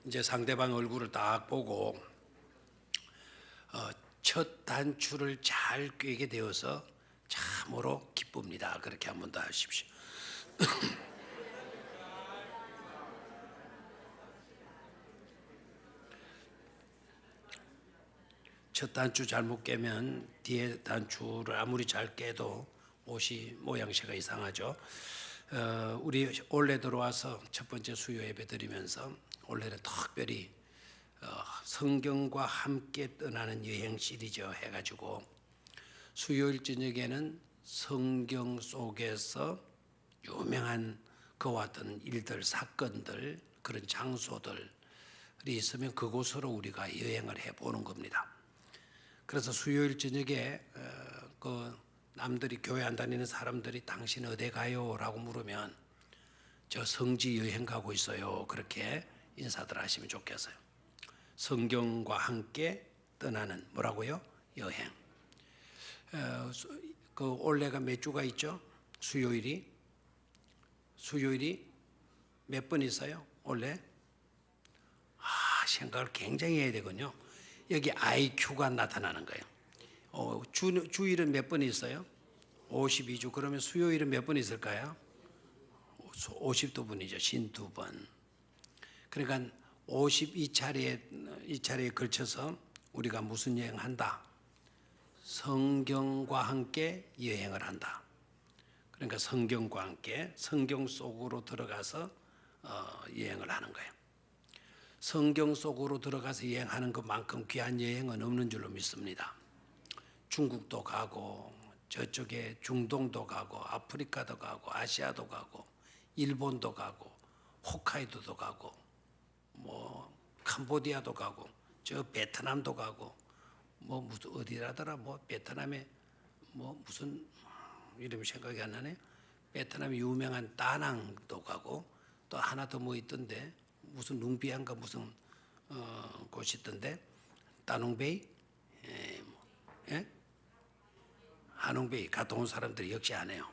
이제 상대방 얼굴을 딱 보고 첫 단추를 잘 꿰게 되어서 참으로 기쁩니다. 그렇게 한번 더 하십시오. 첫 단추 잘못 깨면 뒤에 단추를 아무리 잘 깨도 옷이 모양새가 이상하죠. 우리 올해 들어와서 첫 번째 수요 예배 드리면서 올해는 특별히 성경과 함께 떠나는 여행 시리즈 해가지고 수요일 저녁에는 성경 속에서 유명한 그와 같은 일들, 사건들, 그런 장소들이 있으면 그곳으로 우리가 여행을 해보는 겁니다. 그래서 수요일 저녁에 그 남들이 교회 안 다니는 사람들이 당신 어디 가요? 라고 물으면 저 성지 여행 가고 있어요. 그렇게 인사들 하시면 좋겠어요. 성경과 함께 떠나는 뭐라고요? 여행. 그 올해가 몇 주가 있죠? 수요일이 몇 번 있어요? 올해? 생각을 굉장히 해야 되군요. 여기 IQ가 나타나는 거예요. 주일은 몇 번 있어요? 52주. 그러면 수요일은 몇 번 있을까요? 52번이죠. 52번. 그러니까 52차례에 걸쳐서 우리가 무슨 여행을 한다? 성경과 함께 여행을 한다. 그러니까 성경과 함께 성경 속으로 들어가서 여행을 하는 거예요. 성경 속으로 들어가서 여행하는 것만큼 귀한 여행은 없는 줄로 믿습니다. 중국도 가고 저쪽에 중동도 가고 아프리카도 가고 아시아도 가고 일본도 가고 홋카이도도 가고 뭐 캄보디아도 가고 저 베트남도 가고 뭐 무슨 어디라더라 뭐 베트남에 뭐 무슨 이름이 생각이 안 나네. 베트남에 유명한 다낭도 가고 또 하나 더 뭐 있던데 무슨 룽비안가 무슨 곳이 있던데 따농베이 하농베이 갔다 온 사람들이 역시 안 해요.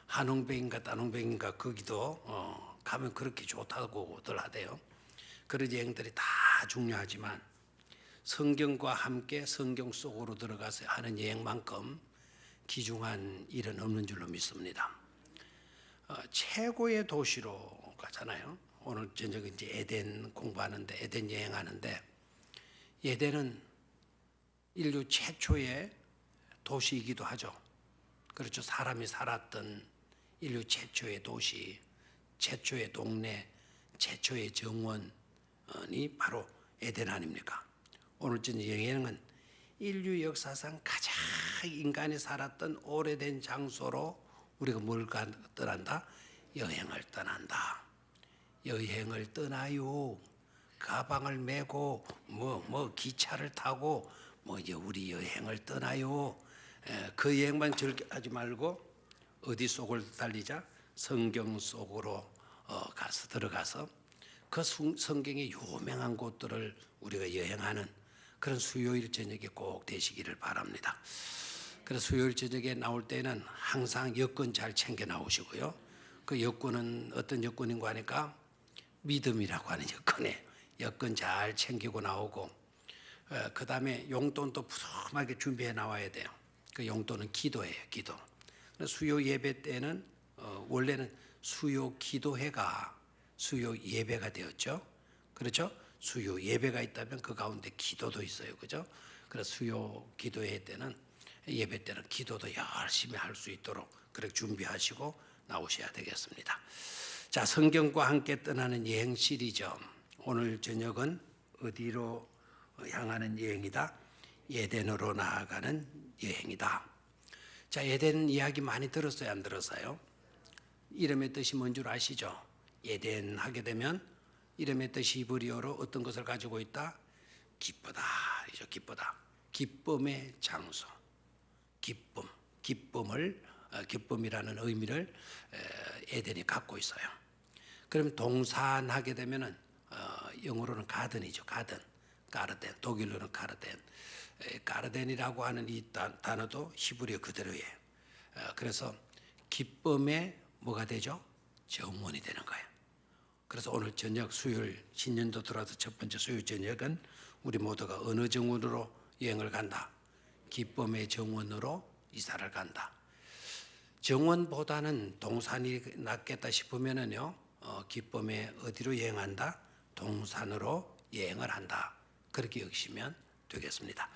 하농베이인가 따농베이인가 거기도 가면 그렇게 좋다고들 하대요. 그런 여행들이 다 중요하지만 성경과 함께 성경 속으로 들어가서 하는 여행만큼 귀중한 일은 없는 줄로 믿습니다. 최고의 도시로 가잖아요. 오늘 저녁에 이제 에덴 공부하는데 에덴 여행하는데 에덴은 인류 최초의 도시이기도 하죠. 그렇죠. 사람이 살았던 인류 최초의 도시, 최초의 동네, 최초의 정원이 바로 에덴 아닙니까? 오늘 저녁 여행은 인류 역사상 가장 인간이 살았던 오래된 장소로 우리가 뭘 떠난다? 여행을 떠난다. 여행을 떠나요. 가방을 메고 뭐 기차를 타고 뭐 이제 우리 여행을 떠나요. 그 여행만 즐겨하지 말고 어디 속을 달리자? 성경 속으로 들어가서 그 성경의 유명한 곳들을 우리가 여행하는 그런 수요일 저녁에 꼭 되시기를 바랍니다. 그래서 수요일 저녁에 나올 때는 항상 여권 잘 챙겨 나오시고요. 그 여권은 어떤 여권인가 하니까 믿음이라고 하는 여권에 여권 잘 챙기고 나오고 그 다음에 용돈도 푸짐하게 준비해 나와야 돼요. 그 용돈은 기도예요. 기도. 수요 예배 때는 원래는 수요 기도회가 수요 예배가 되었죠. 그렇죠? 수요 예배가 있다면 그 가운데 기도도 있어요. 그죠? 그래서 수요 기도회 때는 예배 때는 기도도 열심히 할 수 있도록 그렇게 준비하시고 나오셔야 되겠습니다. 자, 성경과 함께 떠나는 여행 시리즈. 오늘 저녁은 어디로 향하는 여행이다? 에덴으로 나아가는 여행이다. 자, 에덴 이야기 많이 들었어요? 안 들었어요? 이름의 뜻이 뭔 줄 아시죠? 에덴 하게 되면 이름의 뜻이 히브리어로 어떤 것을 가지고 있다? 기쁘다. 이죠. 기쁘다. 기쁨의 장소. 기쁨이라는 의미를 에덴이 갖고 있어요. 그럼 동산하게 되면은 영어로는 가든이죠. 가든. 독일로는 가르덴. 가르덴이라고 하는 이 단어도 히브리어 그대로예요. 그래서 기쁨의 뭐가 되죠? 정원이 되는 거예요. 그래서 오늘 저녁 수요일 신년도 들어서 첫 번째 수요일 저녁은 우리 모두가 어느 정원으로 여행을 간다. 기쁨의 정원으로 이사를 간다. 정원보다는 동산이 낫겠다 싶으면은요, 기쁨의 어디로 여행한다? 동산으로 여행을 한다. 그렇게 여기시면 되겠습니다.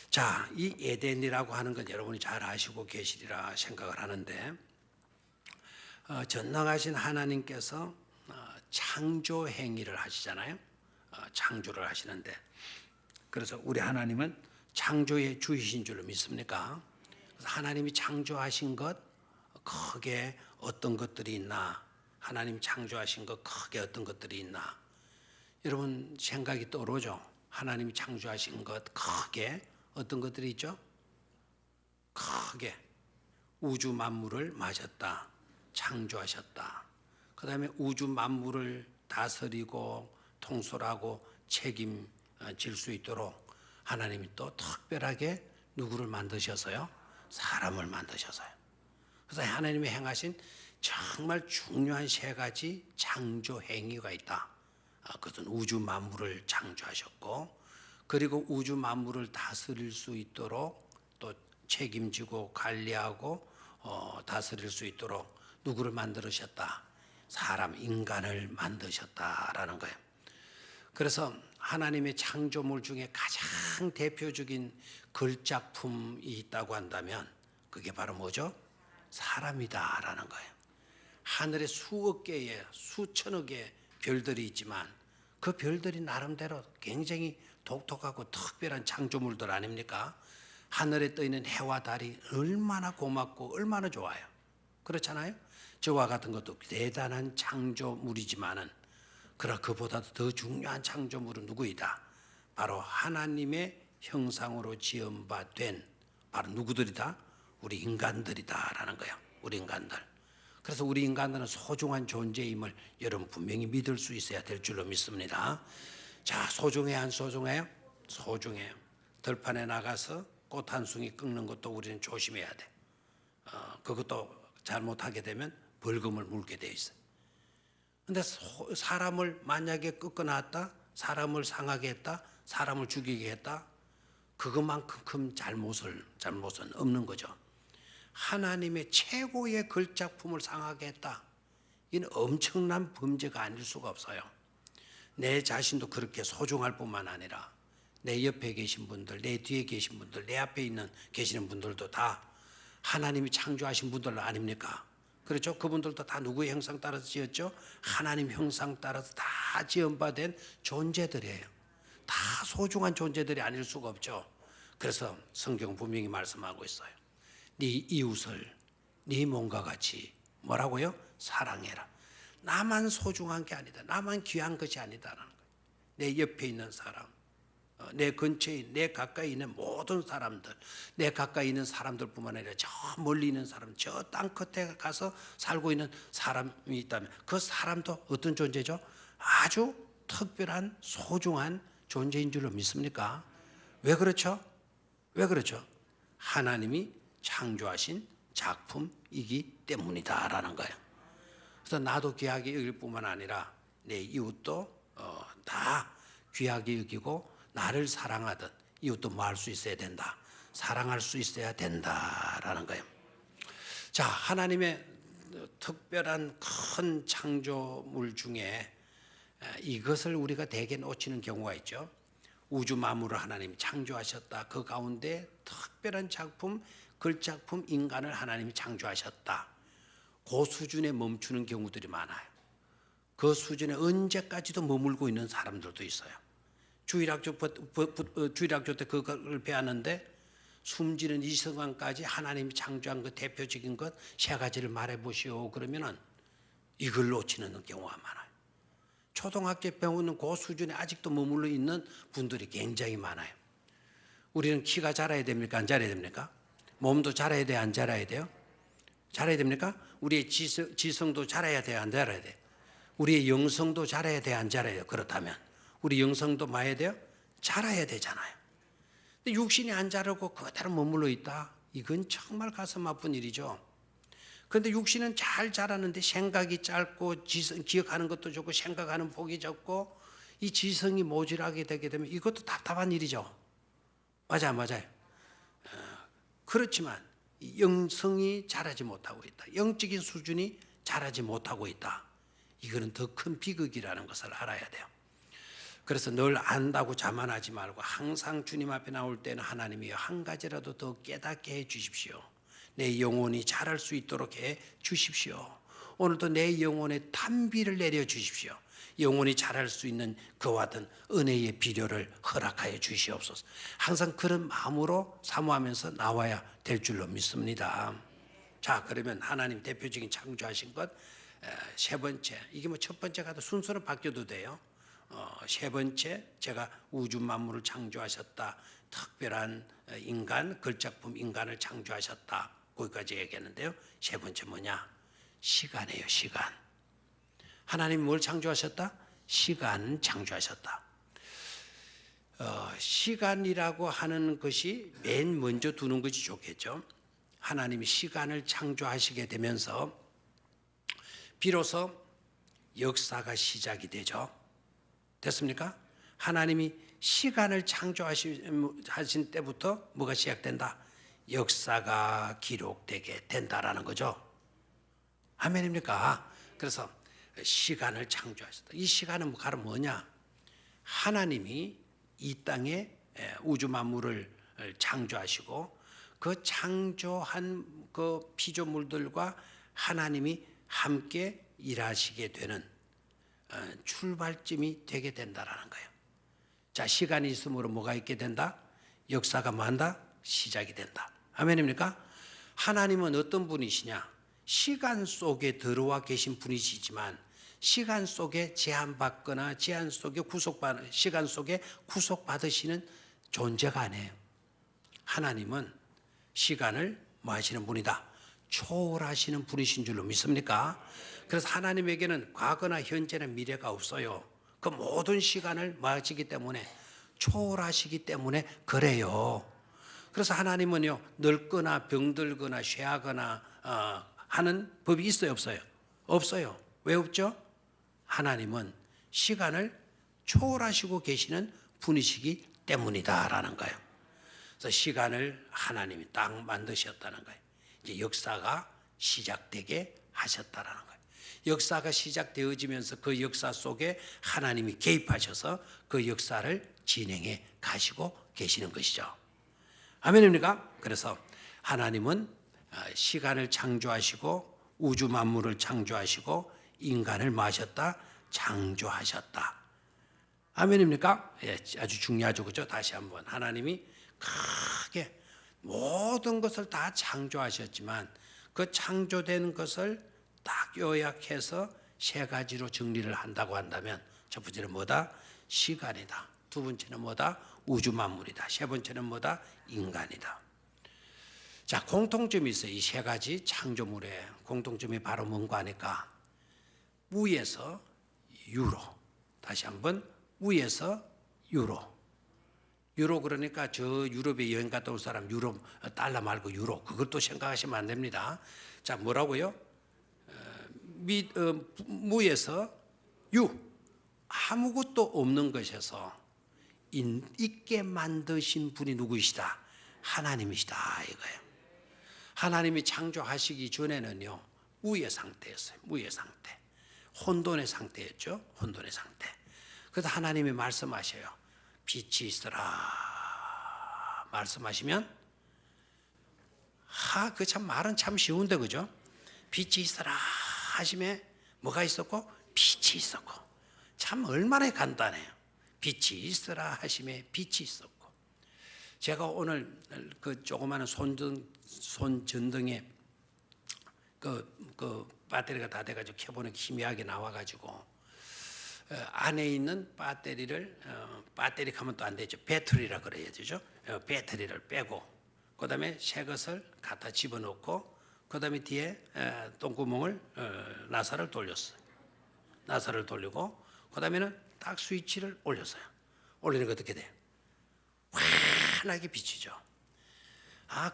자, 이 에덴이라고 하는 건 여러분이 잘 아시고 계시리라 생각을 하는데, 전능하신 하나님께서 창조 행위를 하시잖아요. 창조를 하시는데, 그래서 우리 하나님은 창조의 주이신 줄로 믿습니까? 그래서 하나님이 창조하신 것 크게 어떤 것들이 있나? 하나님 창조하신 것 크게 어떤 것들이 있나? 여러분 생각이 떠오르죠? 하나님이 창조하신 것 크게 어떤 것들이 있죠? 크게 우주 만물을 마셨다. 창조하셨다. 그 다음에 우주 만물을 다스리고 통솔하고 책임질 수 있도록 하나님이 또 특별하게 누구를 만드셔서요? 사람을 만드셔서요. 그래서 하나님이 행하신 정말 중요한 세 가지 창조 행위가 있다. 그것은 우주 만물을 창조하셨고, 그리고 우주 만물을 다스릴 수 있도록 또 책임지고 관리하고 다스릴 수 있도록 누구를 만드셨다? 사람, 인간을 만드셨다라는 거예요. 그래서 하나님의 창조물 중에 가장 대표적인 걸작품이 있다고 한다면 그게 바로 뭐죠? 사람이다라는 거예요. 하늘에 수억 개의 수천억 개의 별들이 있지만 그 별들이 나름대로 굉장히 독특하고 특별한 창조물들 아닙니까? 하늘에 떠 있는 해와 달이 얼마나 고맙고 얼마나 좋아요. 그렇잖아요? 저와 같은 것도 대단한 창조물이지만은 그러나 그보다도 더 중요한 창조물은 누구이다? 바로 하나님의 형상으로 지음받은 바로 누구들이다? 우리 인간들이다라는 거예요. 우리 인간들. 그래서 우리 인간들은 소중한 존재임을 여러분 분명히 믿을 수 있어야 될 줄로 믿습니다. 자, 소중해요, 안 소중해요? 소중해요. 들판에 나가서 꽃 한 송이 꺾는 것도 우리는 조심해야 돼. 그것도 잘못하게 되면 벌금을 물게 돼 있어요. 근데 사람을 만약에 꺾어놨다, 사람을 상하게 했다, 사람을 죽이게 했다, 그것만큼 큰 잘못은 없는 거죠. 하나님의 최고의 걸작품을 상하게 했다. 이는 엄청난 범죄가 아닐 수가 없어요. 내 자신도 그렇게 소중할 뿐만 아니라 내 옆에 계신 분들, 내 뒤에 계신 분들, 내 앞에 계시는 분들도 다 하나님이 창조하신 분들 아닙니까? 그렇죠? 그분들도 다 누구의 형상 따라서 지었죠? 하나님 형상 따라서 다 지음받은 존재들이에요. 다 소중한 존재들이 아닐 수가 없죠. 그래서 성경 분명히 말씀하고 있어요. 네 이웃을 네 몸과 같이 뭐라고요? 사랑해라. 나만 소중한 게 아니다. 나만 귀한 것이 아니다라는 거예요. 내 옆에 있는 사람, 내 근처에, 내 가까이 있는 모든 사람들, 내 가까이 있는 사람들뿐만 아니라 저 멀리 있는 사람, 저 땅 끝에 가서 살고 있는 사람이 있다면 그 사람도 어떤 존재죠? 아주 특별한 소중한 존재인 줄로 믿습니까? 왜 그렇죠? 왜 그렇죠? 하나님이 창조하신 작품이기 때문이다라는 거예요. 그래서 나도 귀하게 여길 뿐만 아니라 내 이웃도 다 귀하게 여기고 나를 사랑하듯 이웃도 뭐 할 수 있어야 된다. 사랑할 수 있어야 된다라는 거예요. 자, 하나님의 특별한 큰 창조물 중에 이것을 우리가 대개 놓치는 경우가 있죠. 우주 만물을 하나님이 창조하셨다. 그 가운데 특별한 작품, 걸작품 인간을 하나님이 창조하셨다. 그 수준에 멈추는 경우들이 많아요. 그 수준에 언제까지도 머물고 있는 사람들도 있어요. 주일학교 때 그걸 배웠는데 숨지는 이 순간까지 하나님이 창조한 그 대표적인 것 세 가지를 말해보시오. 그러면은 이걸 놓치는 경우가 많아요. 초등학교 배우는 그 수준에 아직도 머물러 있는 분들이 굉장히 많아요. 우리는 키가 자라야 됩니까? 안 자라야 됩니까? 몸도 자라야 돼요? 안 자라야 돼요? 자라야 됩니까? 우리의 지성도 자라야 돼요? 안 자라야 돼요? 우리의 영성도 자라야 돼요? 안 자라야 돼요? 그렇다면 우리 영성도 뭐 해야 돼요? 자라야 되잖아요. 근데 육신이 안 자라고 그대로 머물러 있다? 이건 정말 가슴 아픈 일이죠. 그런데 육신은 잘 자라는데 생각이 짧고 기억하는 것도 적고 생각하는 폭이 적고 이 지성이 모자라게 되게 되면 이것도 답답한 일이죠. 맞아요. 그렇지만 영성이 자라지 못하고 있다. 영적인 수준이 자라지 못하고 있다. 이거는 더 큰 비극이라는 것을 알아야 돼요. 그래서 늘 안다고 자만하지 말고 항상 주님 앞에 나올 때는 하나님이 한 가지라도 더 깨닫게 해 주십시오. 내 영혼이 자랄 수 있도록 해 주십시오. 오늘도 내 영혼에 탄비를 내려 주십시오. 영혼이 자랄 수 있는 그와 같은 은혜의 비료를 허락하여 주시옵소서. 항상 그런 마음으로 사모하면서 나와야 될 줄로 믿습니다. 자, 그러면 하나님 대표적인 창조하신 것 세 번째, 이게 뭐 첫 번째 가도 순서는 바뀌어도 돼요. 세 번째, 제가 우주 만물을 창조하셨다. 특별한 인간, 걸작품 인간을 창조하셨다. 거기까지 얘기했는데요. 세 번째 뭐냐? 시간이에요, 시간. 하나님 뭘 창조하셨다? 시간 창조하셨다. 시간이라고 하는 것이 맨 먼저 두는 것이 좋겠죠. 하나님이 시간을 창조하시게 되면서 비로소 역사가 시작이 되죠. 됐습니까? 하나님이 시간을 창조하신 때부터 뭐가 시작된다? 역사가 기록되게 된다라는 거죠. 아멘입니까? 그래서 시간을 창조하셨다. 이 시간은 가로 뭐냐? 하나님이 이 땅에 우주 만물을 창조하시고 그 창조한 그 피조물들과 하나님이 함께 일하시게 되는 출발점이 되게 된다라는 거예요. 자, 시간이 있으므로 뭐가 있게 된다? 역사가 뭐한다? 시작이 된다. 아멘입니까? 하나님은 어떤 분이시냐? 시간 속에 들어와 계신 분이시지만 시간 속에 제한받거나 시간 속에 구속받으시는 존재가 아니에요. 하나님은 시간을 뭐 하시는 분이다? 초월하시는 분이신 줄로 믿습니까? 그래서 하나님에게는 과거나 현재나 미래가 없어요. 그 모든 시간을 뭐 하시기 때문에 초월하시기 때문에 그래요. 그래서 하나님은요, 늙거나 병들거나 쇠하거나 하는 법이 있어요, 없어요? 없어요. 왜 없죠? 하나님은 시간을 초월하시고 계시는 분이시기 때문이다라는 거예요. 그래서 시간을 하나님이 딱 만드셨다는 거예요. 이제 역사가 시작되게 하셨다라는 거예요. 역사가 시작되어지면서 그 역사 속에 하나님이 개입하셔서 그 역사를 진행해 가시고 계시는 것이죠. 아멘입니까? 그래서 하나님은 시간을 창조하시고 우주 만물을 창조하시고 인간을 마셨다, 창조하셨다. 아멘입니까? 예, 아주 중요하죠, 그죠? 다시 한번 하나님이 크게 모든 것을 다 창조하셨지만 그 창조된 것을 딱 요약해서 세 가지로 정리를 한다고 한다면 첫 번째는 뭐다? 시간이다. 두 번째는 뭐다? 우주 만물이다. 세 번째는 뭐다? 인간이다. 자, 공통점이 있어요. 이 세 가지 창조물의 공통점이 바로 뭔가 하니까 위에서 유로. 다시 한번 위에서 유로. 유로 그러니까 저 유럽에 여행 갔다 온 사람 유럽 달러 말고 유로 그것도 생각하시면 안 됩니다. 자, 뭐라고요? 무에서 유 아무것도 없는 것에서 있게 만드신 분이 누구이시다? 하나님이시다 이거예요. 하나님이 창조하시기 전에는요 무의 상태였어요. 무의 상태, 혼돈의 상태였죠. 혼돈의 상태. 그래서 하나님이 말씀하셔요. 빛이 있어라 말씀하시면 그 참 말은 참 쉬운데 그죠? 빛이 있어라 하심에 뭐가 있었고 빛이 있었고 참 얼마나 간단해요. 빛이 있어라 하심에 빛이 있었고 제가 오늘 그 조그마한 손전등에 그 배터리가 다 돼가지고 켜보는 희미하게 나와가지고 안에 있는 배터리를 배터리 하면 또 안 되죠. 배터리라 그래야 되죠. 배터리를 빼고 그 다음에 새 것을 갖다 집어넣고 그 다음에 뒤에 똥구멍을 나사를 돌렸어요. 나사를 돌리고 그 다음에는 딱 스위치를 올렸어요. 올리니까 어떻게 돼요? 환하게 비치죠.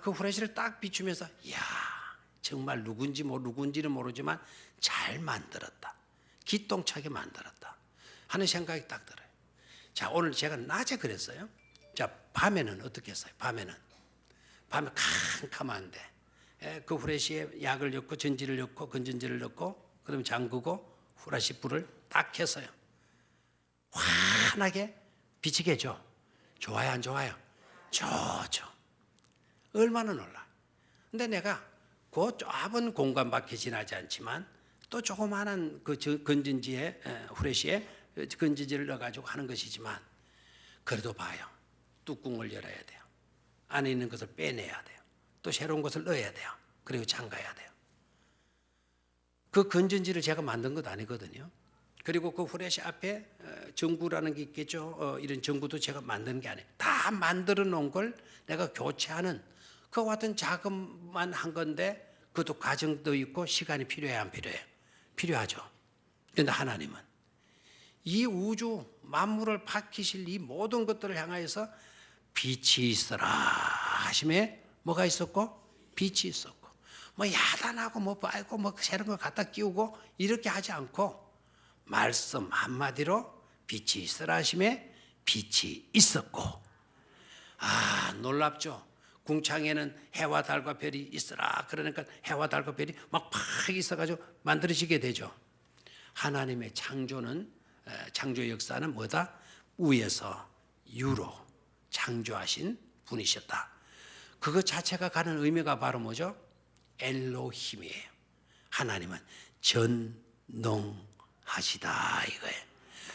그 후레쉬를 딱 비추면서 이야 정말 누군지는 모르지만 잘 만들었다. 기똥차게 만들었다 하는 생각이 딱 들어요. 자, 오늘 제가 낮에 그랬어요. 자, 밤에는 어떻게 했어요? 밤에 캄캄한데 그 후레쉬에 약을 넣고 전지를 넣고 건전지를 넣고 그럼 잠그고 후라시 불을 딱 켰어요. 환하게 비치게 해줘. 좋아요, 안 좋아요? 좋죠. 얼마나 놀라. 근데 내가 그 좁은 공간밖에 지나지 않지만 또 조그마한 그 건전지에 후레쉬에 건전지를 넣어가지고 하는 것이지만 그래도 봐요. 뚜껑을 열어야 돼요. 안에 있는 것을 빼내야 돼요. 또 새로운 것을 넣어야 돼요. 그리고 잠가야 돼요. 그 건전지를 제가 만든 것 아니거든요. 그리고 그 후레쉬 앞에 전구라는 게 있겠죠. 이런 전구도 제가 만든 게 아니에요. 다 만들어 놓은 걸 내가 교체하는 그와 같은 작업만 한 건데 그것도 과정도 있고 시간이 필요해요, 안 필요해요? 필요하죠. 그런데 하나님은 이 우주 만물을 밝히실 이 모든 것들을 향하여서 빛이 있어라 하심에 뭐가 있었고? 빛이 있었고 뭐 야단하고 뭐 빨고 뭐 새로운 걸 갖다 끼우고 이렇게 하지 않고 말씀 한마디로 빛이 있으라 하심에 빛이 있었고. 아, 놀랍죠. 궁창에는 해와 달과 별이 있으라 그러니까 해와 달과 별이 막 팍 있어가지고 만들어지게 되죠. 하나님의 창조는 창조 역사는 뭐다? 위에서 유로 창조하신 분이셨다. 그것 자체가 가는 의미가 바로 뭐죠? 엘로힘이에요. 하나님은 전능하시다 이거예요.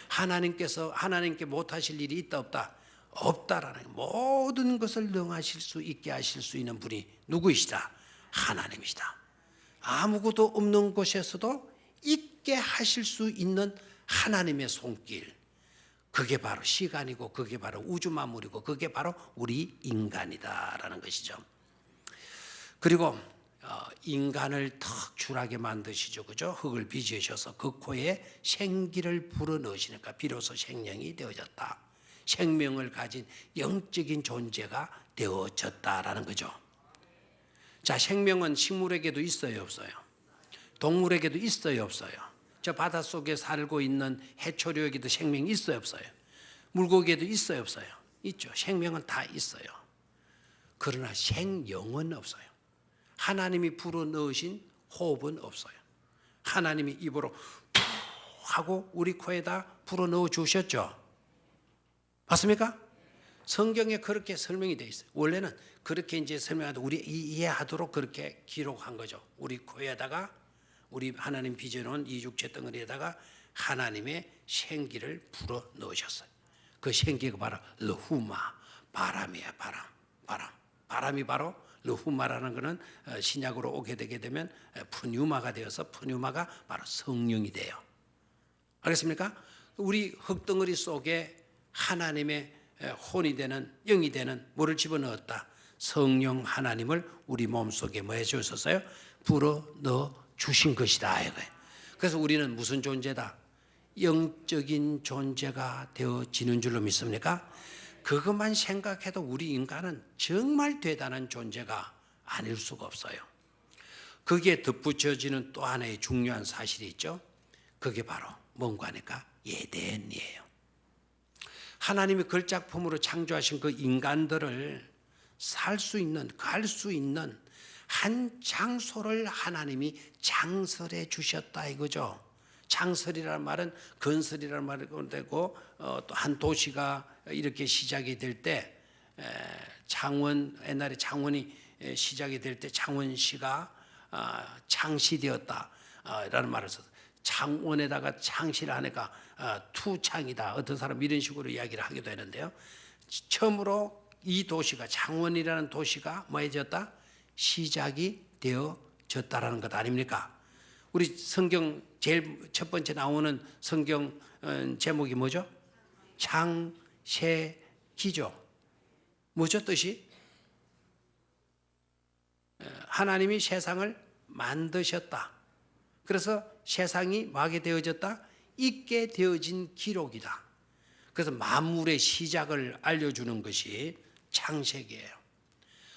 하나님께 못하실 일이 있다 없다? 없다라는 모든 것을 능하실 수 있게 하실 수 있는 분이 누구이시다? 하나님이시다. 아무것도 없는 곳에서도 있게 하실 수 있는 하나님의 손길, 그게 바로 시간이고 그게 바로 우주 만물이고 그게 바로 우리 인간이다라는 것이죠. 그리고 인간을 턱 줄하게 만드시죠. 그죠? 흙을 빚으셔서 그 코에 생기를 불어넣으시니까 비로소 생명이 되어졌다. 생명을 가진 영적인 존재가 되어졌다라는 거죠. 자, 생명은 식물에게도 있어요, 없어요? 동물에게도 있어요, 없어요? 저 바닷속에 살고 있는 해초류에게도 생명이 있어요, 없어요? 물고기에도 있어요, 없어요? 있죠. 생명은 다 있어요. 그러나 생영은 없어요. 하나님이 불어넣으신 호흡은 없어요. 하나님이 입으로 푹 하고 우리 코에다 불어넣어 주셨죠. 맞습니까? 성경에 그렇게 설명이 되어 있어요. 원래는 그렇게 이제 설명하도 우리 이해하도록 그렇게 기록한 거죠. 우리 코에다가 우리 하나님 빚어놓은 이 육체 덩어리에다가 하나님의 생기를 불어 넣으셨어요. 그 생기가 바로 르후마, 바람이에요. 바람이 바로 르후마라는 것은 신약으로 오게 되게 되면 푸뉴마가 되어서 푸뉴마가 바로 성령이 돼요. 알겠습니까? 우리 흙덩어리 속에 하나님의 혼이 되는 영이 되는 뭐를 집어넣었다? 성령 하나님을 우리 몸속에 뭐 해주셨어요? 불어넣어 주신 것이다 이거예요. 그래서 우리는 무슨 존재다? 영적인 존재가 되어지는 줄로 믿습니까? 그것만 생각해도 우리 인간은 정말 대단한 존재가 아닐 수가 없어요. 거기에 덧붙여지는 또 하나의 중요한 사실이 있죠. 그게 바로 뭔가 하니까 에덴이에요. 하나님이 걸작품으로 창조하신 그 인간들을 살 수 있는, 갈 수 있는 한 장소를 하나님이 장설해 주셨다 이거죠. 장설이라는 말은 건설이라는 말이 되고 또 한 도시가 이렇게 시작이 될 때 옛날에 창원이 시작이 될 때 창원시가 창시되었다 라는 말을 써서 창원에다가 창시를 하니까 투창이다. 어떤 사람 이런 식으로 이야기를 하기도 했는데요. 처음으로 이 도시가 창원이라는 도시가 뭐해졌다? 시작이 되어졌다라는 것 아닙니까? 우리 성경 제일 첫 번째 나오는 성경 제목이 뭐죠? 창세기죠. 뭐죠 뜻이? 하나님이 세상을 만드셨다. 그래서 세상이 뭐하게 되어졌다? 있게 되어진 기록이다. 그래서 만물의 시작을 알려주는 것이 창세기예요.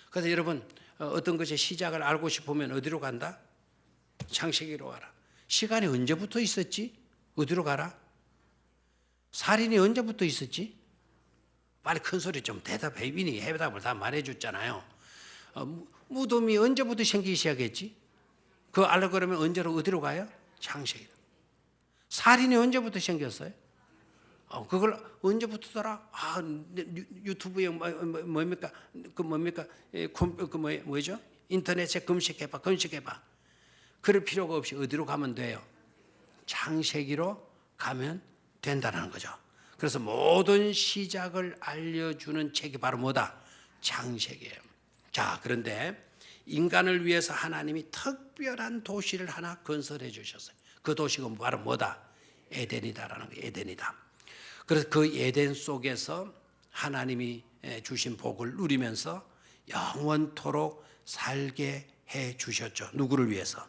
그래서 여러분 어떤 것의 시작을 알고 싶으면 어디로 간다? 창세기로 가라. 시간이 언제부터 있었지? 어디로 가라? 살인이 언제부터 있었지? 빨리 큰 소리 좀 대답해. 이미 해답을 다 말해줬잖아요. 무덤이 언제부터 생기기 시작했지? 그거 알려 그러면 언제로 어디로 가요? 창세기. 살인이 언제부터 생겼어요? 그걸 언제부터더라? 유튜브에 뭡니까? 뭐죠? 인터넷에 검색해봐. 그럴 필요가 없이 어디로 가면 돼요? 창세기로 가면 된다는 거죠. 그래서 모든 시작을 알려주는 책이 바로 뭐다? 창세기예요. 자, 그런데 인간을 위해서 하나님이 특별한 도시를 하나 건설해 주셨어요. 그 도시가 바로 뭐다? 에덴이다라는 거예요. 에덴이다. 그래서 그 에덴 속에서 하나님이 주신 복을 누리면서 영원토록 살게 해 주셨죠. 누구를 위해서?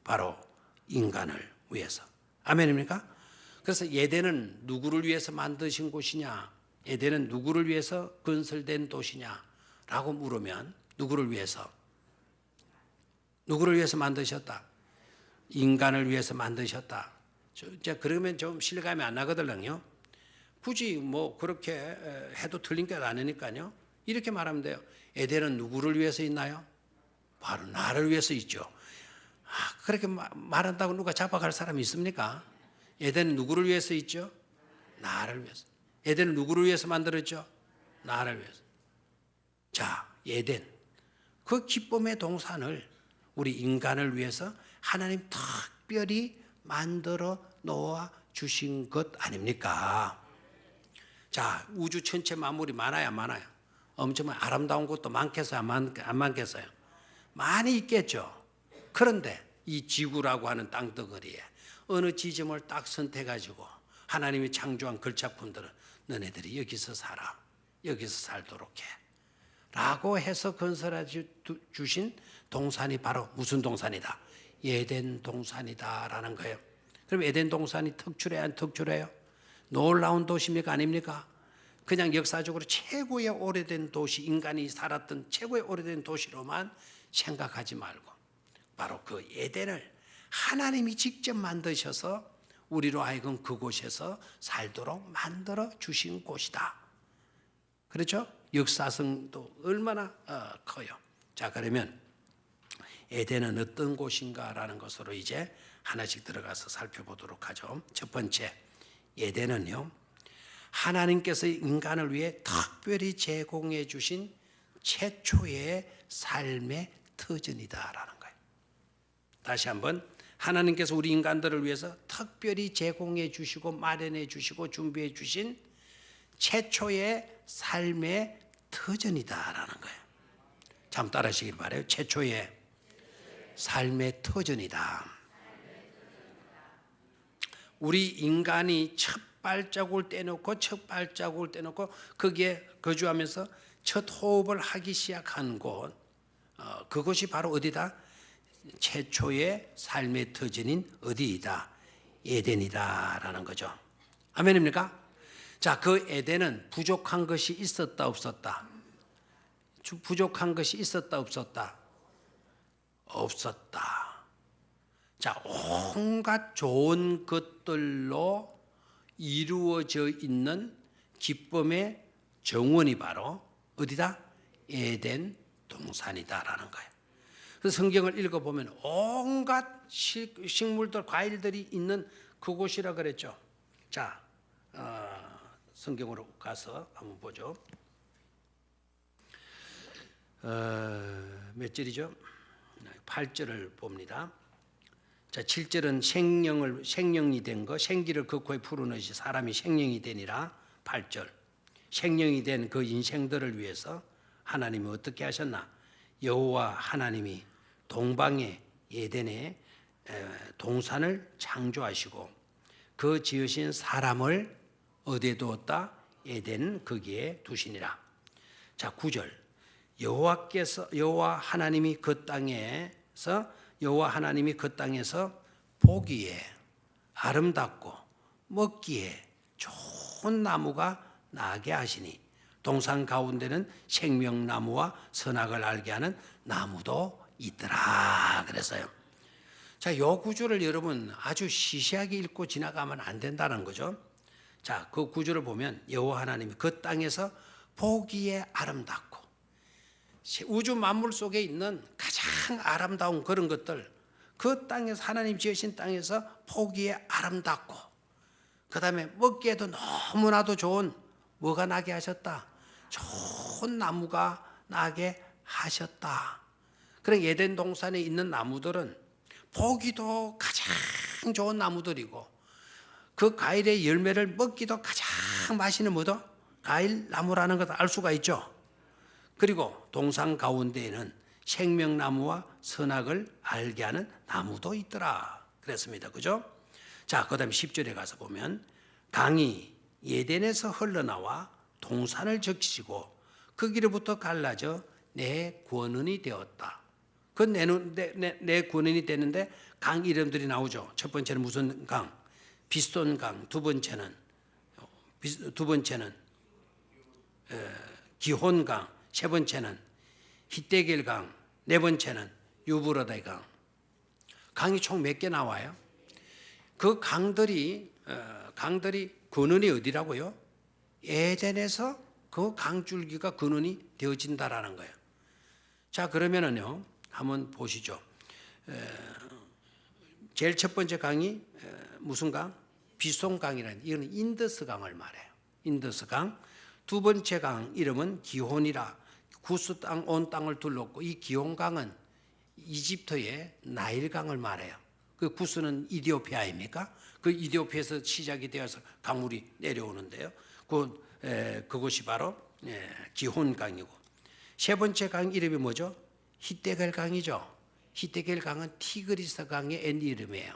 바로 인간을 위해서. 아멘입니까? 그래서 에덴은 누구를 위해서 만드신 곳이냐? 에덴은 누구를 위해서 건설된 도시냐? 라고 물으면 누구를 위해서? 누구를 위해서 만드셨다? 인간을 위해서 만드셨다. 그러면 좀 실감이 안 나거든요. 굳이 뭐 그렇게 해도 틀린 게 아니니까요. 이렇게 말하면 돼요. 에덴은 누구를 위해서 있나요? 바로 나를 위해서 있죠. 그렇게 말한다고 누가 잡아갈 사람이 있습니까? 에덴은 누구를 위해서 있죠? 나를 위해서. 에덴은 누구를 위해서 만들었죠? 나를 위해서. 자, 에덴. 그 기쁨의 동산을 우리 인간을 위해서 하나님 특별히 만들어 놓아 주신 것 아닙니까? 자, 우주 전체 만물이 많아요? 엄청 아름다운 것도 많겠어요? 안 많겠어요? 많이 있겠죠. 그런데 이 지구라고 하는 땅덩어리에 어느 지점을 딱 선택해가지고 하나님이 창조한 걸작품들은 너네들이 여기서 살아. 여기서 살도록 해. 라고 해서 건설해 주신 동산이 바로 무슨 동산이다? 에덴 동산이다라는 거예요. 그럼 에덴 동산이 특출해야 안 특출해요? 놀라운 도시입니까? 아닙니까? 그냥 역사적으로 최고의 오래된 도시, 인간이 살았던 최고의 오래된 도시로만 생각하지 말고 바로 그 에덴을 하나님이 직접 만드셔서 우리로 하여금 그곳에서 살도록 만들어 주신 곳이다. 그렇죠? 역사성도 얼마나 커요. 자, 그러면 에덴은 어떤 곳인가라는 것으로 이제 하나씩 들어가서 살펴보도록 하죠. 첫 번째, 에덴은요, 하나님께서 인간을 위해 특별히 제공해 주신 최초의 삶의 터전이다라는 거예요. 다시 한번, 하나님께서 우리 인간들을 위해서 특별히 제공해 주시고 마련해 주시고 준비해 주신 최초의 삶의 터전이다라는 거예요. 참 따라하시길 바라요. 최초의 삶의 터전이다. 우리 인간이 첫 발자국을 떼놓고 거기에 거주하면서 첫 호흡을 하기 시작한 곳, 그것이 바로 어디다? 최초의 삶의 터전인 어디이다? 에덴이다라는 거죠. 아멘입니까? 자, 그 에덴은 부족한 것이 있었다 없었다? 부족한 것이 있었다 없었다? 없었다. 자, 온갖 좋은 것들로 이루어져 있는 기쁨의 정원이 바로 어디다? 에덴 동산이다라는 거예요. 그래서 성경을 읽어보면 온갖 식물들, 과일들이 있는 그곳이라 그랬죠. 자, 성경으로 가서 한번 보죠. 몇 절이죠? 8절을 봅니다. 자, 7절은 생령이 된 거, 생기를 그 코에 풀어넣으시 사람이 생령이 되니라. 8절, 생령이 된 그 인생들을 위해서 하나님이 어떻게 하셨나? 여호와 하나님이 동방의 에덴에 동산을 창조하시고 그 지으신 사람을 어디에 두었다? 에덴 거기에 두시니라. 자, 9절, 여호와 하나님이 그 땅에서 보기에 아름답고 먹기에 좋은 나무가 나게 하시니 동산 가운데는 생명나무와 선악을 알게 하는 나무도 있더라 그랬어요. 자, 요 구절을 여러분 아주 시시하게 읽고 지나가면 안 된다는 거죠. 자, 그 구절을 보면 여호와 하나님이 그 땅에서 보기에 아름답고 우주 만물 속에 있는 가장 아름다운 그런 것들, 그 땅에서 하나님 지으신 땅에서 보기에 아름답고 그 다음에 먹기에도 너무나도 좋은 뭐가 나게 하셨다? 좋은 나무가 나게 하셨다. 그런 에덴 동산에 있는 나무들은 보기도 가장 좋은 나무들이고 그 과일의 열매를 먹기도 가장 맛있는 뭐도? 과일 나무라는 것을 알 수가 있죠. 그리고 동산 가운데에는 생명나무와 선악을 알게 하는 나무도 있더라 그랬습니다. 그죠? 자, 그 다음에 10절에 가서 보면 강이 예덴에서 흘러나와 동산을 적시고 거기로부터 갈라져 내 권원이 되었다. 그 내 권원이 되는데 강 이름들이 나오죠. 첫 번째는 무슨 강? 비손 강. 두 번째는 기혼 강. 세 번째는 히데겔 강. 네 번째는 유브라데 강. 강이 총 몇 개 나와요? 그 강들이 근원이 어디라고요? 에덴에서 그 강줄기가 근원이 되어진다라는 거예요. 자, 그러면은요 한번 보시죠. 제일 첫 번째 강이 무슨 강? 비송강이라는, 이거는 인더스 강을 말해요. 인더스 강. 두 번째 강 이름은 기혼이라, 구스 땅 온 땅을 둘렀고, 이 기혼 강은 이집트의 나일 강을 말해요. 그 구스는 이디오피아입니까? 그 이디오피아에서 시작이 되어서 강물이 내려오는데요. 그것이 바로 기혼 강이고, 세 번째 강 이름이 뭐죠? 히데겔 강이죠. 히데겔 강은 티그리스 강의 옛 이름이에요.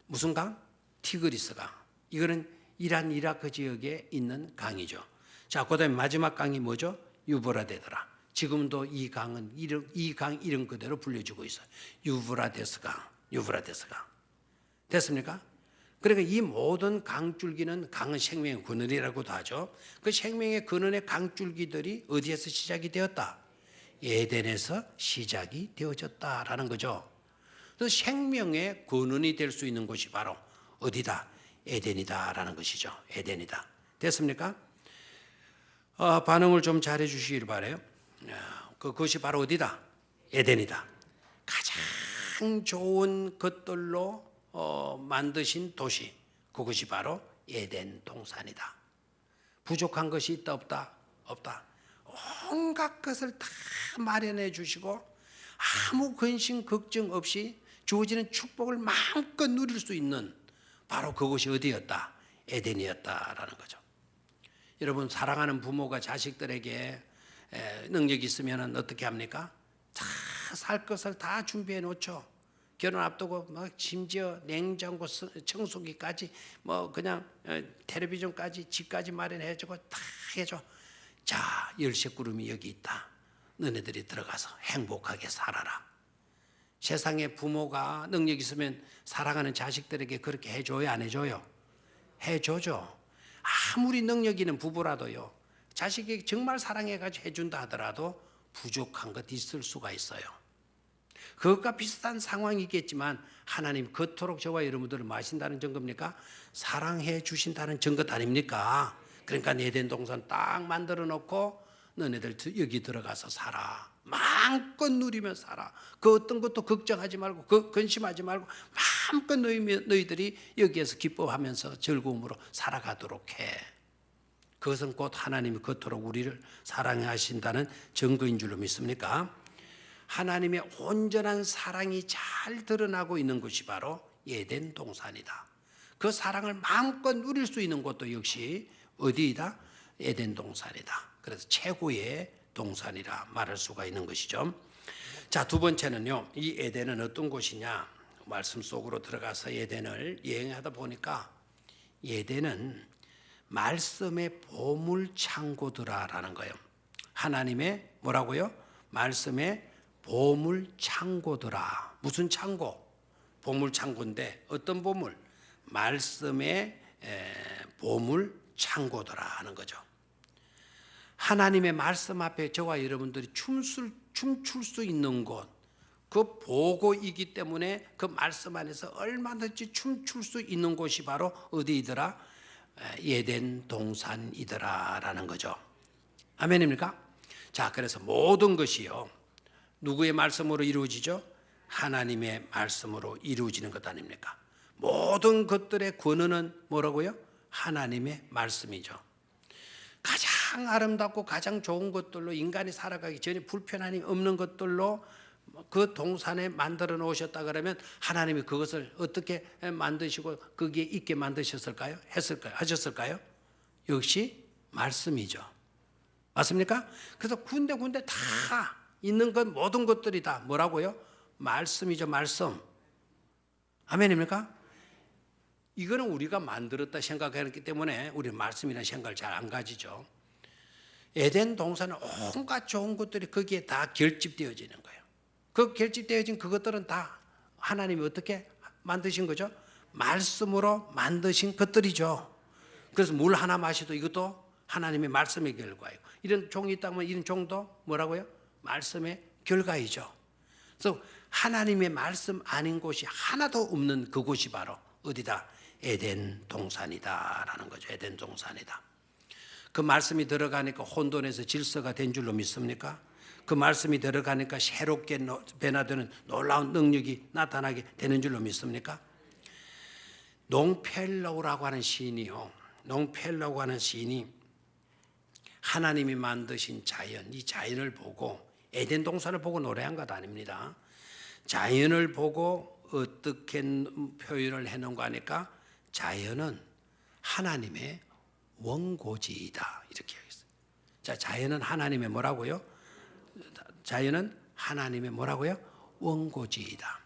무슨 강? 티그리스 강. 이거는 이란 이라크 지역에 있는 강이죠. 자, 그다음에 마지막 강이 뭐죠? 유브라데더라. 지금도 이 강은 이 강 이름 그대로 불려지고 있어요. 유브라데스 강. 됐습니까? 그러니까 이 모든 강줄기는, 강은 생명의 근원이라고도 하죠. 그 생명의 근원의 강줄기들이 어디에서 시작이 되었다? 에덴에서 시작이 되어졌다라는 거죠. 그래서 생명의 근원이 될 수 있는 곳이 바로 어디다? 에덴이다라는 것이죠. 에덴이다. 됐습니까? 반응을 좀 잘해 주시길 바라요. 그것이 바로 어디다? 에덴이다. 가장 좋은 것들로 만드신 도시, 그것이 바로 에덴 동산이다. 부족한 것이 있다 없다? 없다. 온갖 것을 다 마련해 주시고 아무 근심 걱정 없이 주어지는 축복을 마음껏 누릴 수 있는 바로 그것이 어디였다? 에덴이었다라는 거죠. 여러분, 사랑하는 부모가 자식들에게 능력이 있으면 어떻게 합니까? 다 살 것을 다 준비해 놓죠. 결혼 앞두고 막 심지어 냉장고, 청소기까지 뭐 그냥 텔레비전까지 집까지 마련해주고 다 해줘. 자, 열쇠구름이 여기 있다. 너네들이 들어가서 행복하게 살아라. 세상에 부모가 능력 있으면 사랑하는 자식들에게 그렇게 해줘요, 안 해줘요? 해줘죠. 아무리 능력 있는 부부라도요, 자식이 정말 사랑해가지고 해준다 하더라도 부족한 것 있을 수가 있어요. 그것과 비슷한 상황이겠지만 하나님 그토록 저와 여러분들을 마신다는 증거입니까? 사랑해 주신다는 증거 아닙니까? 그러니까 에덴 동산 딱 만들어 놓고 너네들 여기 들어가서 살아. 마음껏 누리며 살아. 그 어떤 것도 걱정하지 말고 근심하지 말고 마음껏 너희들이 여기에서 기뻐하면서 즐거움으로 살아가도록 해. 그것은 곧 하나님이 그토록 우리를 사랑하신다는 증거인 줄로 믿습니까? 하나님의 온전한 사랑이 잘 드러나고 있는 것이 바로 에덴 동산이다. 그 사랑을 마음껏 누릴 수 있는 곳도 역시 어디이다? 에덴 동산이다. 그래서 최고의 동산이라 말할 수가 있는 것이죠. 자, 두 번째는요, 이 에덴은 어떤 곳이냐? 말씀 속으로 들어가서 에덴을 여행하다 보니까 에덴은 말씀의 보물 창고더라라는 거예요. 하나님의 뭐라고요? 말씀의 보물 창고더라. 무슨 창고? 보물 창고인데 어떤 보물? 말씀의 보물 창고더라 하는 거죠. 하나님의 말씀 앞에 저와 여러분들이 춤출 수 있는 곳, 그 보고이기 때문에 그 말씀 안에서 얼마든지 춤출 수 있는 곳이 바로 어디이더라? 에덴 동산이더라라는 거죠. 아멘입니까? 자, 그래서 모든 것이요, 누구의 말씀으로 이루어지죠? 하나님의 말씀으로 이루어지는 것 아닙니까? 모든 것들의 근원은 뭐라고요? 하나님의 말씀이죠. 가장 아름답고 가장 좋은 것들로 인간이 살아가기 전에 불편함이 없는 것들로 그 동산에 만들어 놓으셨다 그러면 하나님이 그것을 어떻게 만드시고 거기에 있게 만드셨을까요? 했을까요? 하셨을까요? 역시 말씀이죠. 맞습니까? 그래서 군데군데 다 있는 것, 모든 것들이 다 뭐라고요? 말씀이죠. 말씀. 아멘입니까? 이거는 우리가 만들었다 생각했기 때문에 우리는 말씀이라는 생각을 잘 안 가지죠. 에덴 동산은 온갖 좋은 것들이 거기에 다 결집되어지는 거예요. 그 결집되어진 그것들은 다 하나님이 어떻게 만드신 거죠? 말씀으로 만드신 것들이죠. 그래서 물 하나 마셔도 이것도 하나님의 말씀의 결과예요. 이런 종이 있다면 이런 종도 뭐라고요? 말씀의 결과이죠. 그래서 하나님의 말씀 아닌 곳이 하나도 없는 그곳이 바로 어디다? 에덴 동산이다라는 거죠. 에덴 동산이다. 그 말씀이 들어가니까 혼돈에서 질서가 된 줄로 믿습니까? 그 말씀이 들어가니까 새롭게 변화되는 놀라운 능력이 나타나게 되는 줄로 믿습니까? 롱펠로우라고 하는 시인이요, 롱펠로우라고 하는 시인이 하나님이 만드신 자연, 이 자연을 보고 에덴 동산을 보고 노래한 것 아닙니다. 자연을 보고 어떻게 표현을 해놓은 거 하니까 자연은 하나님의 원고지이다 이렇게 하겠어요. 자, 자연은 하나님의 뭐라고요? 자연은 하나님의 뭐라고요? 원고지이다.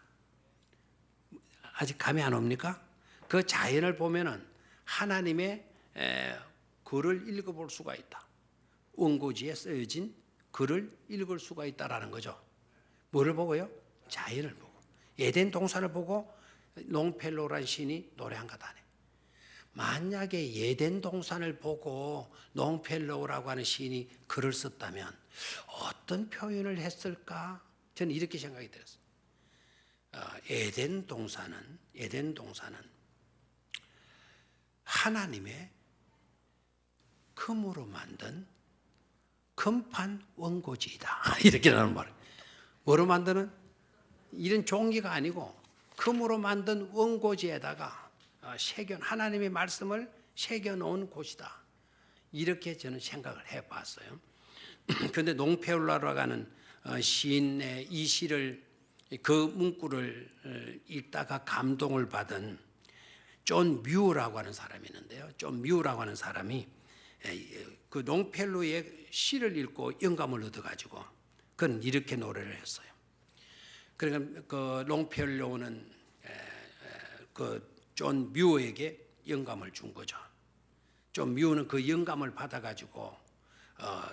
아직 감이 안 옵니까? 그 자연을 보면은 하나님의 글을 읽어볼 수가 있다. 원고지에 쓰여진 글을 읽을 수가 있다라는 거죠. 뭐를 보고요? 자연을 보고. 에덴 동산을 보고 롱펠로라는 시인이 노래한 것 아니에요. 만약에 에덴 동산을 보고 롱펠로우라고 하는 시인이 글을 썼다면 어떤 표현을 했을까? 저는 이렇게 생각이 들었어요. 에덴 동산은 하나님의 금으로 만든 금판 원고지이다. 이렇게 나는 말이에요. 뭐로 만드는? 이런 종이가 아니고 금으로 만든 원고지에다가 하나님의 말씀을 새겨놓은 곳이다. 이렇게 저는 생각을 해봤어요. 그런데 롱페올라라고 하는 시인의 이 시를, 그 문구를 읽다가 감동을 받은 존 뮤라고 하는 사람이 있는데요. 존 뮤라고 하는 사람이 그 롱펠로의 시를 읽고 영감을 얻어가지고 그는 이렇게 노래를 했어요. 그러니까 그 롱펠로는 그 존 뮤어에게 영감을 준 거죠. 존 뮤어는 그 영감을 받아가지고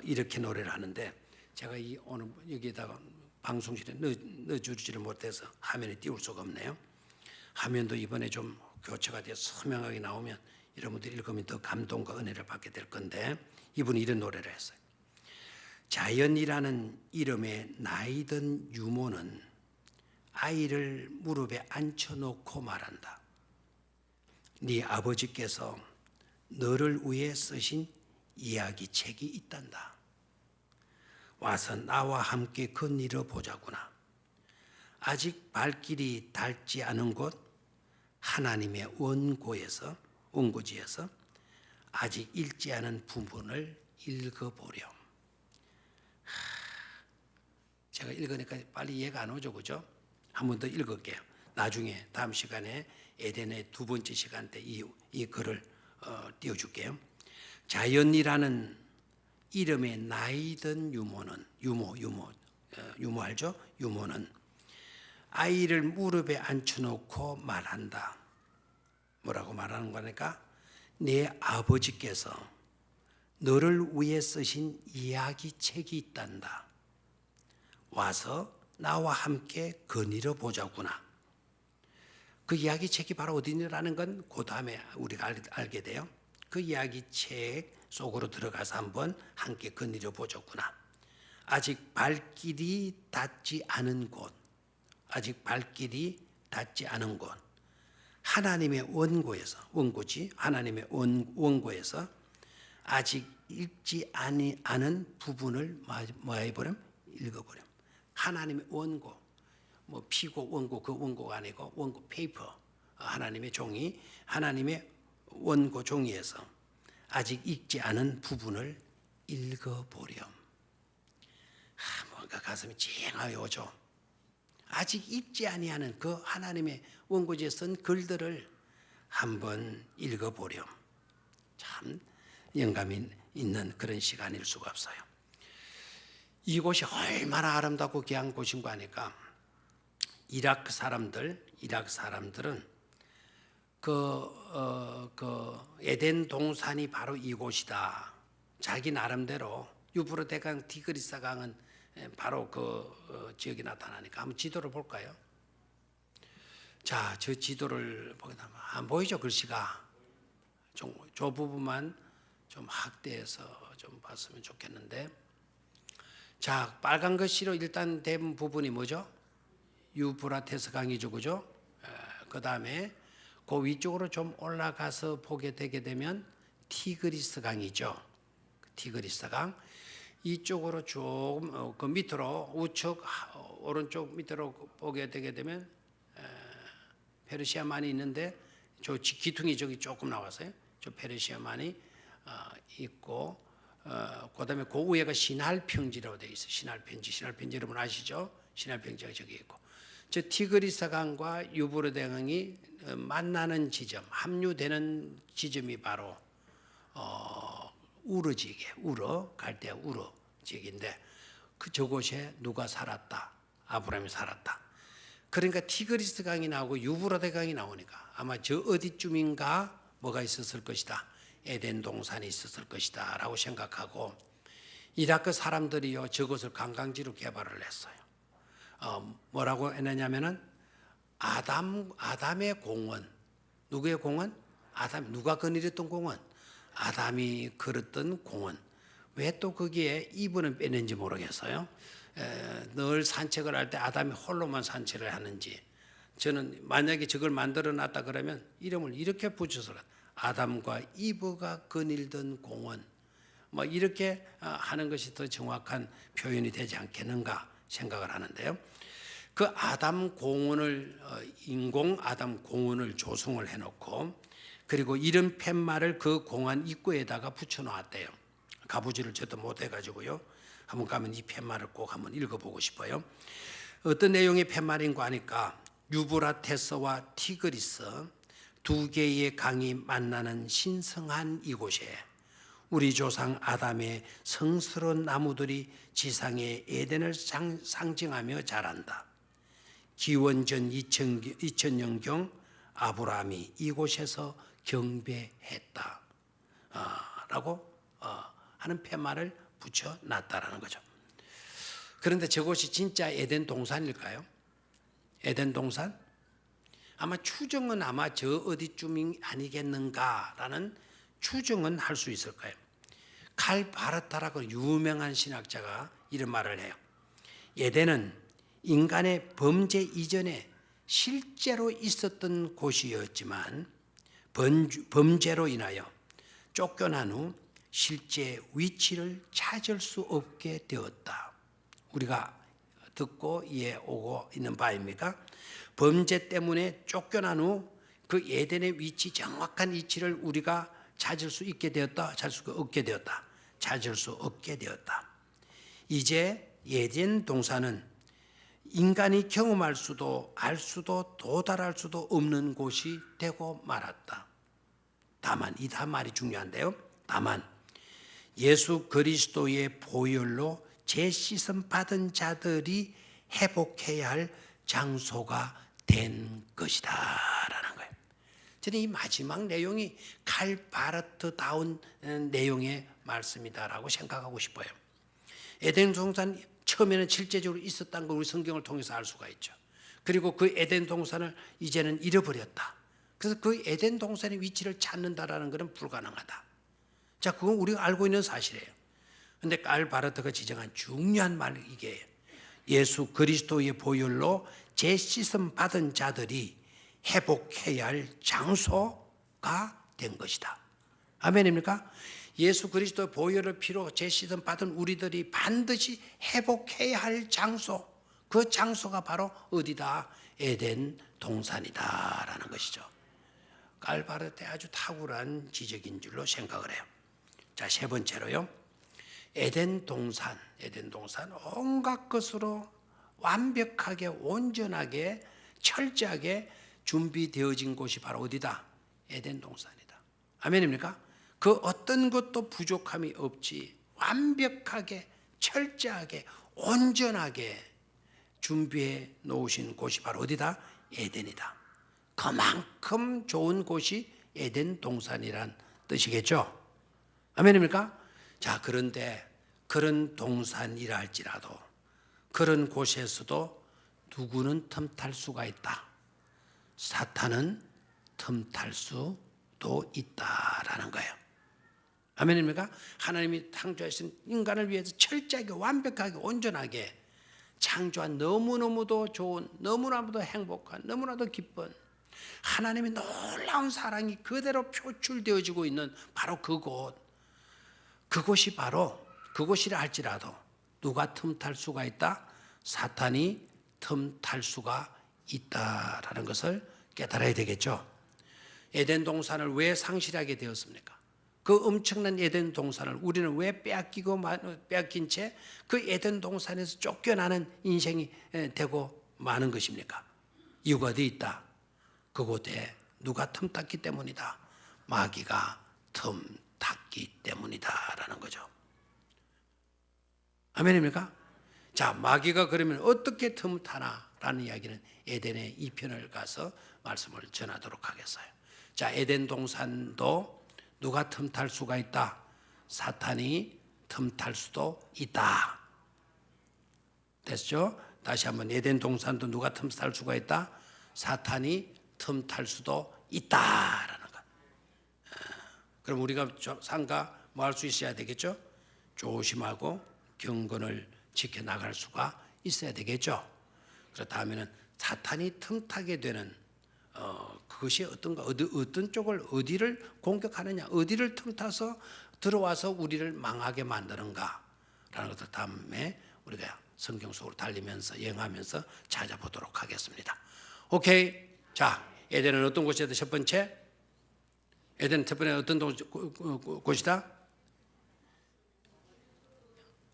이렇게 노래를 하는데 제가 오늘 여기다가 방송실에 넣어주지를 못해서 화면에 띄울 수가 없네요. 화면도 이번에 좀 교체가 돼서 선명하게 나오면 여러분들이 읽으면 더 감동과 은혜를 받게 될 건데, 이분이 이런 노래를 했어요. 자연이라는 이름의 나이든 유모는 아이를 무릎에 앉혀놓고 말한다. 네 아버지께서 너를 위해 쓰신 이야기책이 있단다. 와서 나와 함께 거닐어 보자구나. 아직 발길이 닿지 않은 곳 하나님의 원고지에서 아직 읽지 않은 부분을 읽어보렴. 제가 읽으니까 빨리 이해가 안 오죠, 그죠? 한 번 더 읽을게요. 나중에 다음 시간에 에덴의 두 번째 시간 때 이 글을 띄워줄게요. 자연이라는 이름의 나이든 유모는 유모 알죠? 유모는 아이를 무릎에 앉혀놓고 말한다. 뭐라고 말하는 거니까 내 아버지께서 너를 위해 쓰신 이야기책이 있단다. 와서 나와 함께 거닐어 보자구나. 그 이야기책이 바로 어디냐라는 건 그 다음에 우리가 알게 돼요. 그 이야기책 속으로 들어가서 한번 함께 거닐어 보셨구나. 아직 발길이 닿지 않은 곳, 아직 발길이 닿지 않은 곳, 하나님의 원고지 하나님의 원고에서 아직 읽지 않은 부분을 뭐 해버림? 읽어버림. 하나님의 원고, 뭐 피고 원고, 그 원고가 아니고 원고 페이퍼, 하나님의 종이 하나님의 원고 종이에서 아직 읽지 않은 부분을 읽어보렴. 뭔가 가슴이 찡하게 오죠. 아직 읽지 아니하는 그 하나님의 원고지에 쓴 글들을 한번 읽어보렴. 참 영감이 있는 그런 시간일 수가 없어요. 이곳이 얼마나 아름답고 귀한 곳인가 하니까 이라크 사람들은 그 에덴 동산이 바로 이곳이다. 자기 나름대로 유브라데강, 티그리스 강은 바로 그 지역이 나타나니까 한번 지도를 볼까요? 자, 저 지도를 보게 되면 안 보이죠? 글씨가 저 부분만 좀 확대해서 좀 봤으면 좋겠는데, 자, 빨간 글씨로 일단 된 부분이 뭐죠? 유브라테스 강이죠, 그죠? 그 다음에 그 위쪽으로 좀 올라가서 보게 되게 되면 티그리스 강이죠. 티그리스 강. 이쪽으로 조금 그 밑으로 우측 오른쪽 밑으로 보게 되게 되면 페르시아만이 있는데 저 기퉁이 저기 조금 나왔어요. 저 페르시아만이 있고 그다음에 그 위에가 시날평지라고 되어 있어요. 시날평지 여러분 아시죠? 시날평지가 저기 있고 저 티그리스 강과 유브라데 강이 만나는 지점, 합류되는 지점이 바로 우르 지역이에요. 갈대아 우르 지역인데 그 저곳에 누가 살았다? 아브라함이 살았다. 그러니까 티그리스 강이 나오고 유브라데 강이 나오니까 아마 저 어디쯤인가 뭐가 있었을 것이다. 에덴 동산이 있었을 것이다 라고 생각하고 이라크 사람들이요 저것을 관광지로 개발을 했어요. 뭐라고 했느냐면은 아담의 공원. 누구의 공원? 누가 거느렸던 공원? 아담이 걸었던 공원. 왜 또 거기에 이분은 빼낸지 모르겠어요. 늘 산책을 할 때 아담이 홀로만 산책을 하는지, 저는 만약에 저걸 만들어 놨다 그러면 이름을 이렇게 붙여서 아담과 이브가 거닐던 공원, 뭐 이렇게 하는 것이 더 정확한 표현이 되지 않겠는가 생각을 하는데요. 그 아담 공원을 인공 아담 공원을 조성을 해놓고 그리고 이런 팻말을 그 공원 입구에다가 붙여놓았대요. 가보지를 저도 못해가지고요. 한번 가면 이 팻말을 꼭 한번 읽어보고 싶어요. 어떤 내용의 팻말인가 하니까 유브라테스와 티그리스 두 개의 강이 만나는 신성한 이곳에 우리 조상 아담의 성스러운 나무들이 지상의 에덴을 상징하며 자란다. 기원전 2000년경 아브라함이 이곳에서 경배했다 라고 하는 팻말을 붙여놨다라는 거죠. 그런데 저곳이 진짜 에덴 동산일까요? 에덴 동산? 아마 추정은 아마 저 어디쯤이 아니겠는가라는 추정은 할 수 있을 거예요. 칼 바르타라고 유명한 신학자가 이런 말을 해요. 에덴은 인간의 범죄 이전에 실제로 있었던 곳이었지만 범죄로 인하여 쫓겨난 후 실제 위치를 찾을 수 없게 되었다. 우리가 듣고 오고 있는 바입니까? 범죄 때문에 쫓겨난 후 그 에덴의 위치, 정확한 위치를 우리가 찾을 수 있게 되었다. 찾을 수 없게 되었다. 이제 에덴 동산은 인간이 경험할 수도 알 수도 도달할 수도 없는 곳이 되고 말았다. 다만 이 말이 중요한데요. 다만 예수 그리스도의 보혈로 재씻음 받은 자들이 회복해야 할 장소가 된 것이다 라는 거예요. 저는 이 마지막 내용이 칼바르트다운 내용의 말씀이다라고 생각하고 싶어요. 에덴 동산 처음에는 실제적으로 있었다는 걸 우리 성경을 통해서 알 수가 있죠. 그리고 그 에덴 동산을 이제는 잃어버렸다. 그래서 그 에덴 동산의 위치를 찾는다라는 것은 불가능하다. 자, 그건 우리가 알고 있는 사실이에요. 근데 칼 바르트가 지정한 중요한 말이 이게 예수 그리스도의 보혈로 재씻음 받은 자들이 회복해야 할 장소가 된 것이다. 아멘입니까? 예수 그리스도의 보혈의 피로 재씻음 받은 우리들이 반드시 회복해야 할 장소, 그 장소가 바로 어디다? 에덴 동산이다라는 것이죠. 칼 바르트의 아주 탁월한 지적인 줄로 생각을 해요. 자, 세 번째로요. 에덴 동산 온갖 것으로 완벽하게 온전하게 철저하게 준비되어진 곳이 바로 어디다? 에덴 동산이다. 아멘입니까? 그 어떤 것도 부족함이 없이 완벽하게 철저하게 온전하게 준비해 놓으신 곳이 바로 어디다? 에덴이다. 그만큼 좋은 곳이 에덴 동산이란 뜻이겠죠. 아멘입니까? 자, 그런데 그런 동산이라 할지라도 그런 곳에서도 누구는 틈탈 수가 있다. 사탄은 틈탈 수도 있다라는 거예요. 아멘입니까? 하나님이 창조하신 인간을 위해서 철저하게 완벽하게 온전하게 창조한 너무너무도 좋은, 너무나도 행복한, 너무나도 기쁜 하나님의 놀라운 사랑이 그대로 표출되어지고 있는 바로 그곳이 바로 그곳이라 할지라도 누가 틈탈 수가 있다? 사탄이 틈탈 수가 있다라는 것을 깨달아야 되겠죠. 에덴 동산을 왜 상실하게 되었습니까? 그 엄청난 에덴 동산을 우리는 왜 빼앗긴 채 그 에덴 동산에서 쫓겨나는 인생이 되고 마는 것입니까? 이유가 어디 있다? 그곳에 누가 틈탔기 때문이다. 마귀가 틈탔기 때문이다라는 거죠. 아멘입니까? 자, 마귀가 그러면 어떻게 틈타나라는 이야기는 에덴의 2편을 가서 말씀을 전하도록 하겠어요. 자, 에덴 동산도 누가 틈탈 수가 있다. 사탄이 틈탈 수도 있다. 됐죠? 다시 한번 에덴 동산도 누가 틈탈 수가 있다. 사탄이 틈탈 수도 있다라는 것. 그럼 우리가 상가 뭐 할 수 있어야 되겠죠? 조심하고 경건을 지켜나갈 수가 있어야 되겠죠. 그렇다면 사탄이 틈타게 되는 그것이 어떤가, 어떤 쪽을 어디를 공격하느냐, 어디를 틈타서 들어와서 우리를 망하게 만드는가라는 것을 다음에 우리가 성경 속으로 달리면서 여행하면서 찾아보도록 하겠습니다. 오케이. 자, 에덴은 어떤 곳이다? 첫 번째, 에덴은 첫 번째 어떤 곳이다?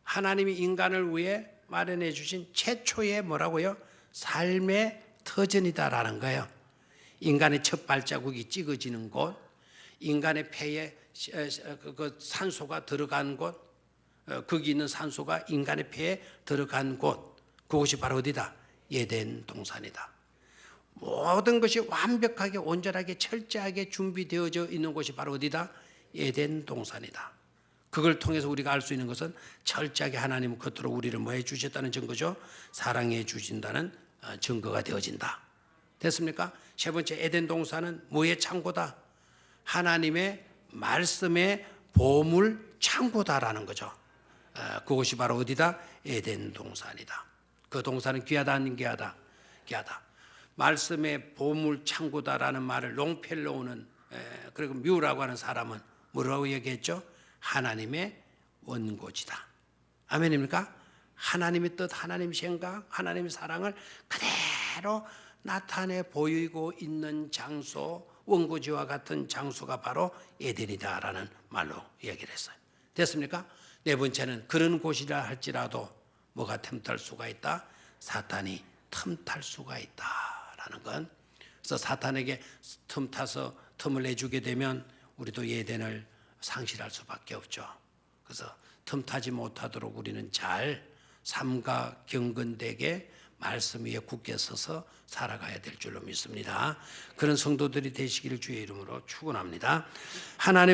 하나님이 인간을 위해 마련해 주신 최초의 뭐라고요? 삶의 터전이다라는 거예요. 인간의 첫 발자국이 찍어지는 곳, 인간의 폐에 그 산소가 들어간 곳, 거기 있는 산소가 인간의 폐에 들어간 곳, 그곳이 바로 어디다? 에덴 동산이다. 모든 것이 완벽하게 온전하게 철저하게 준비되어져 있는 곳이 바로 어디다? 에덴 동산이다. 그걸 통해서 우리가 알 수 있는 것은 철저하게 하나님은 겉으로 우리를 뭐 해주셨다는 증거죠. 사랑해 주신다는 증거가 되어진다. 됐습니까? 세 번째, 에덴 동산은 뭐의 창고다? 하나님의 말씀의 보물 창고다라는 거죠. 그것이 바로 어디다? 에덴 동산이다. 그 동산은 귀하다 아닌 귀하다? 귀하다. 말씀의 보물 창고다라는 말을 롱펠로우는 그리고 뮤라고 하는 사람은 뭐라고 얘기했죠? 하나님의 원고지다. 아멘입니까? 하나님의 뜻, 하나님의 생각, 하나님의 사랑을 그대로 나타내 보이고 있는 장소, 원고지와 같은 장소가 바로 에덴이다라는 말로 얘기를 했어요. 됐습니까? 네 번째는 그런 곳이라 할지라도 뭐가 틈탈 수가 있다? 사탄이 틈탈 수가 있다라는 건, 그래서 사탄에게 틈타서 틈을 내주게 되면 우리도 에덴을 상실할 수밖에 없죠. 그래서 틈타지 못하도록 우리는 잘 삼가 경건되게 말씀 위에 굳게 서서 살아가야 될 줄로 믿습니다. 그런 성도들이 되시기를 주의 이름으로 축원합니다. 하나님